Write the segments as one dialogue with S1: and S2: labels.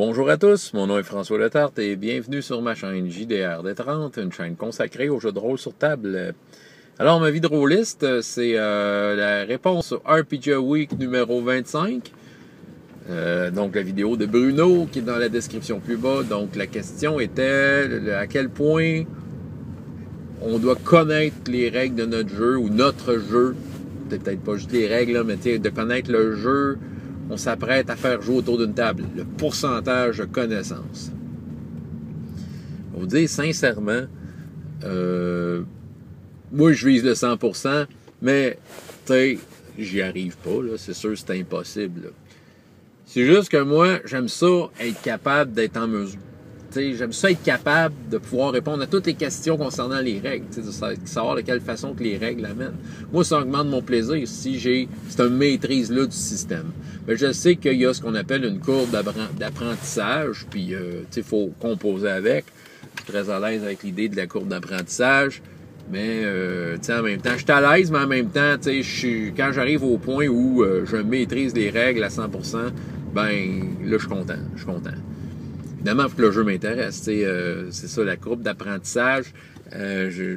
S1: Bonjour à tous, mon nom est François Letarte et bienvenue sur ma chaîne JDR-D30, une chaîne consacrée aux jeux de rôle sur table. Alors, ma vie de rôliste, c'est la réponse au RPG Week numéro 25. Donc, la vidéo de Bruno qui est dans la description plus bas. Donc, la question était à quel point on doit connaître les règles de notre jeu ou notre jeu. Peut-être pas juste les règles, là, mais de connaître le jeu. On s'apprête à faire jouer autour d'une table. Le pourcentage de connaissances. On va vous dire sincèrement, moi je vise le 100%, mais tu sais, j'y arrive pas, là, c'est sûr c'est impossible. Là. C'est juste que moi, j'aime ça être capable d'être en mesure. J'aime ça être capable de pouvoir répondre à toutes les questions concernant les règles, de savoir de quelle façon que les règles amènent. Moi, ça augmente mon plaisir si j'ai cette maîtrise-là du système. Mais je sais qu'il y a ce qu'on appelle une courbe d'apprentissage, puis il faut composer avec. Je suis très à l'aise avec l'idée de la courbe d'apprentissage, mais en même temps, je suis à l'aise, mais en même temps, quand j'arrive au point où je maîtrise les règles à 100%, ben là, je suis content. Évidemment, il faut que le jeu m'intéresse. C'est ça, la courbe d'apprentissage. Je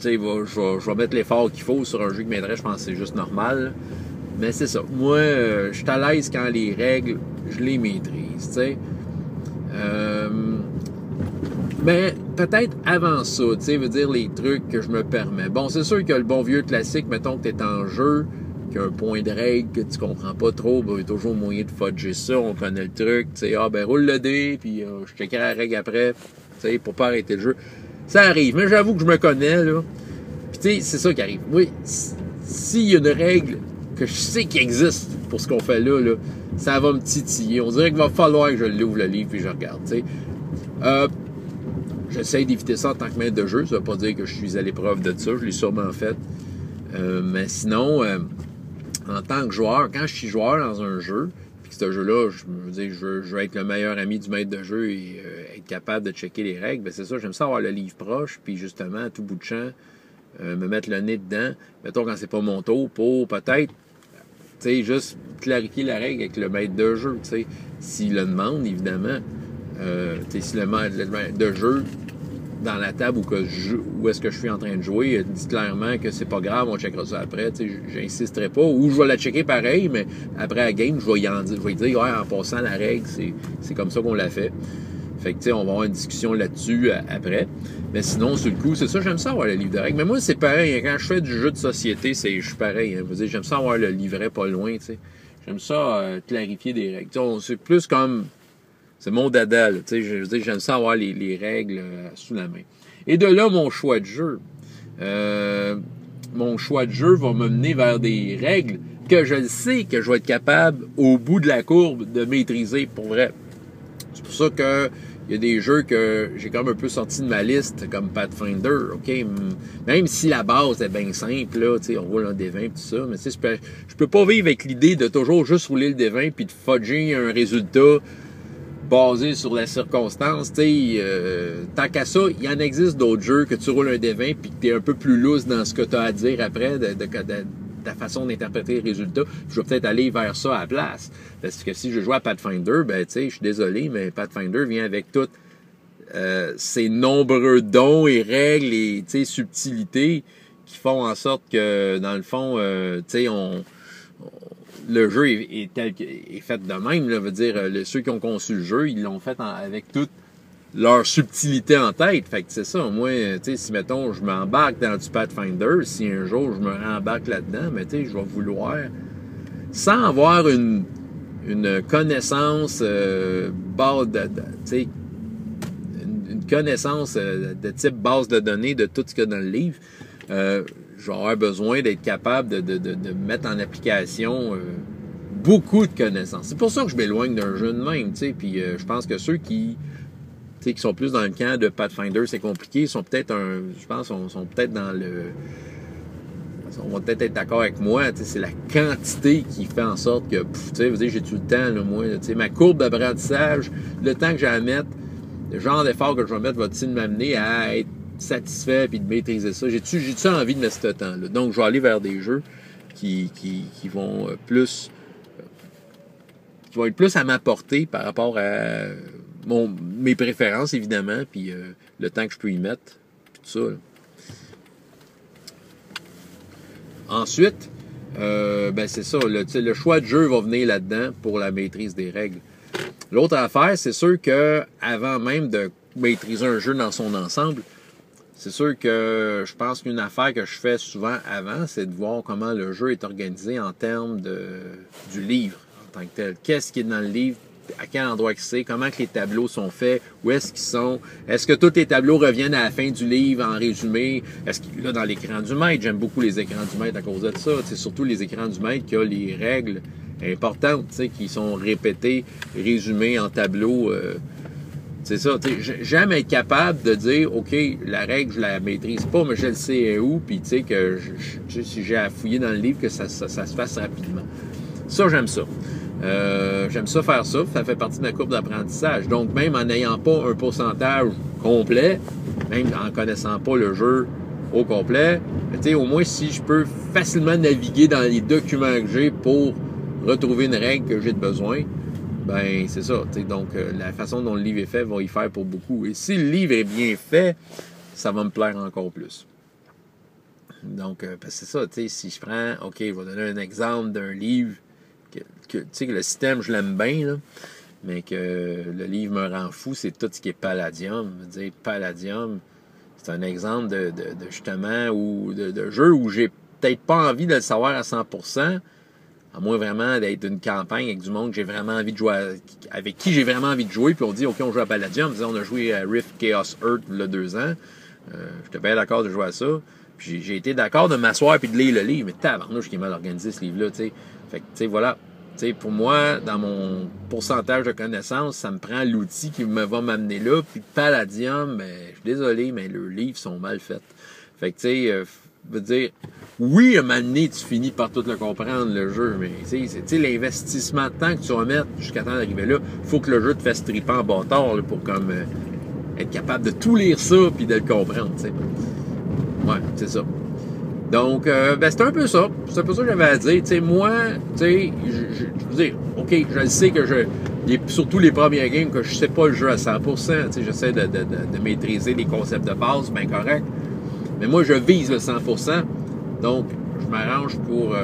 S1: vais mettre l'effort qu'il faut sur un jeu qui m'intéresse. Je pense que c'est juste normal. Mais c'est ça. Moi, je suis à l'aise quand les règles, je les maîtrise. Mais peut-être avant ça, veut dire les trucs que je me permets. Bon, c'est sûr que le bon vieux classique, mettons que tu es en jeu, qu'il y a un point de règle que tu comprends pas trop, ben, il y a toujours moyen de fudger ça, on connaît le truc, roule le dé, puis je checkerai la règle après, pour pas arrêter le jeu. Ça arrive, mais j'avoue que je me connais, là. Puis c'est ça qui arrive. Oui, s'il y a une règle que je sais qu'il existe pour ce qu'on fait là, ça va me titiller. On dirait qu'il va falloir que je l'ouvre le livre puis je regarde, j'essaie d'éviter ça en tant que maître de jeu, ça veut pas dire que je suis à l'épreuve de ça, je l'ai sûrement fait. Mais sinon, en tant que joueur, quand je suis joueur dans un jeu, puis que ce jeu-là, je veux être le meilleur ami du maître de jeu et être capable de checker les règles, ben c'est ça, j'aime ça avoir le livre proche, puis justement, à tout bout de champ, me mettre le nez dedans, mettons quand c'est pas mon tour, pour peut-être, juste clarifier la règle avec le maître de jeu, s'il le demande, évidemment. Si le maître de jeu dans la table où est-ce que je suis en train de jouer, dit clairement que c'est pas grave, on checkera ça après, j'insisterai pas, ou je vais la checker pareil, mais après la game, je vais dire, ouais, en passant la règle, c'est comme ça qu'on l'a fait. Fait que, on va avoir une discussion là-dessus après. Mais sinon, sur le coup, c'est ça, j'aime ça avoir le livre de règles. Mais moi, c'est pareil, quand je fais du jeu de société, je suis pareil, j'aime ça avoir le livret pas loin, J'aime ça clarifier des règles. C'est plus comme... C'est mon dada, là. J'aime ça avoir les règles sous la main. Et de là, mon choix de jeu. Mon choix de jeu va me mener vers des règles que je sais que je vais être capable, au bout de la courbe, de maîtriser pour vrai. C'est pour ça que il y a des jeux que j'ai comme un peu sorti de ma liste, comme Pathfinder, OK? Même si la base est bien simple, là, on roule un D20 et tout ça, mais je peux pas vivre avec l'idée de toujours juste rouler le D20 puis de fudger un résultat basé sur la circonstance, tant qu'à ça, il y en existe d'autres jeux que tu roules un D20 puis que tu es un peu plus loose dans ce que tu as à dire après, de ta façon d'interpréter les résultats. Je vais peut-être aller vers ça à la place. Parce que si je joue à Pathfinder, ben je suis désolé, mais Pathfinder vient avec toutes ces nombreux dons et règles et subtilités qui font en sorte que, dans le fond, le jeu est fait de même, là, veut dire, ceux qui ont conçu le jeu, ils l'ont fait avec toute leur subtilité en tête. Fait que c'est ça, moi, si mettons, je m'embarque dans du Pathfinder, si un jour je me rembarque là-dedans, mais je vais vouloir, sans avoir une connaissance base une connaissance de type base de données de tout ce qu'il y a dans le livre, je vais avoir besoin d'être capable de mettre en application beaucoup de connaissances. C'est pour ça que je m'éloigne d'un jeu de même, puis je pense que ceux qui sont plus dans le camp de Pathfinder, c'est compliqué, sont peut-être sont peut-être dans le... On va peut-être être d'accord avec moi, c'est la quantité qui fait en sorte que, j'ai tout le temps, là, moi, ma courbe d'apprentissage, le temps que j'ai à mettre, le genre d'effort que je vais mettre va-t-il m'amener à être satisfait puis de maîtriser ça. J'ai-tu envie de mettre ce temps-là? Donc, je vais aller vers des jeux qui vont plus qui vont être plus à m'apporter par rapport à mes préférences, évidemment, puis le temps que je peux y mettre, puis tout ça. Là. Ensuite, c'est ça, le choix de jeu va venir là-dedans pour la maîtrise des règles. L'autre affaire, c'est sûr que avant même de maîtriser un jeu dans son ensemble, c'est sûr que je pense qu'une affaire que je fais souvent avant, c'est de voir comment le jeu est organisé en termes du livre en tant que tel. Qu'est-ce qui est dans le livre, à quel endroit que c'est, comment que les tableaux sont faits, où est-ce qu'ils sont, est-ce que tous les tableaux reviennent à la fin du livre en résumé, est-ce que là dans l'écran du maître, j'aime beaucoup les écrans du maître à cause de ça, c'est surtout les écrans du maître qui ont les règles importantes, qui sont répétées, résumées en tableau. C'est ça, j'aime être capable de dire, OK, la règle, je la maîtrise pas, mais je le sais où, puis tu sais, que si j'ai à fouiller dans le livre, que ça se fasse rapidement. Ça, j'aime ça. J'aime ça faire ça, ça fait partie de ma courbe d'apprentissage. Donc, même en n'ayant pas un pourcentage complet, même en connaissant pas le jeu au complet, tu sais, au moins, si je peux facilement naviguer dans les documents que j'ai pour retrouver une règle que j'ai de besoin, ben c'est ça. Donc, la façon dont le livre est fait va y faire pour beaucoup. Et si le livre est bien fait, ça va me plaire encore plus. Donc, parce que c'est ça, si je prends, OK, je vais donner un exemple d'un livre que le système, je l'aime bien, là, mais que le livre me rend fou, c'est tout ce qui est Palladium. Je veux dire, Palladium, c'est un exemple de justement, ou de jeu où j'ai peut-être pas envie de le savoir à 100%, à moins vraiment d'être une campagne avec du monde que j'ai vraiment envie de jouer avec qui j'ai vraiment envie de jouer, puis on dit, OK, on joue à Palladium. On a joué à Rift Chaos Earth il y a 2 ans. J'étais bien d'accord de jouer à ça. Puis j'ai été d'accord de m'asseoir puis de lire le livre, mais tabarnouche qui est mal organisé ce livre-là, tu sais. Fait que, tu sais, voilà. Tu sais, pour moi, dans mon pourcentage de connaissances, ça me prend l'outil qui va m'amener là. Puis Palladium, ben, je suis désolé, mais leurs livres sont mal faits. Fait que, tu sais, veux dire, oui, à un moment donné, tu finis par tout le comprendre, le jeu, mais tu sais, l'investissement de temps que tu vas mettre jusqu'à temps d'arriver là, il faut que le jeu te fasse triper en bâtard là, pour comme être capable de tout lire ça puis de le comprendre, tu sais. Ouais, c'est ça. Donc, c'est un peu ça. C'est un peu ça que j'avais à dire. Tu sais, moi, tu sais, je veux dire, OK, je sais que surtout les premières games, que je sais pas le jeu à 100%. Tu sais, j'essaie de maîtriser les concepts de base, bien correct. Mais moi, je vise le 100%. Donc, je m'arrange pour...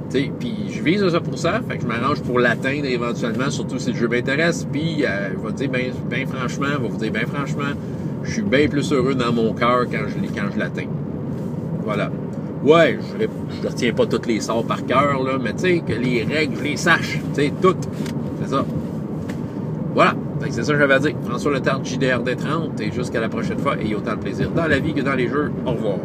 S1: tu sais, puis je vise le 100%, fait que je m'arrange pour l'atteindre éventuellement, surtout si le jeu m'intéresse. Puis, je vais dire, ben franchement, je vais vous dire, ben franchement, je suis bien plus heureux dans mon cœur quand je l'atteins. Voilà. Ouais, je retiens pas toutes les sorts par cœur, là, mais tu sais, que les règles, je les sache. Tu sais, toutes. C'est ça. Voilà. C'est ça que j'avais à dire. François Letarte, JDRD30, et jusqu'à la prochaine fois, ayez autant de plaisir dans la vie que dans les jeux. Au revoir.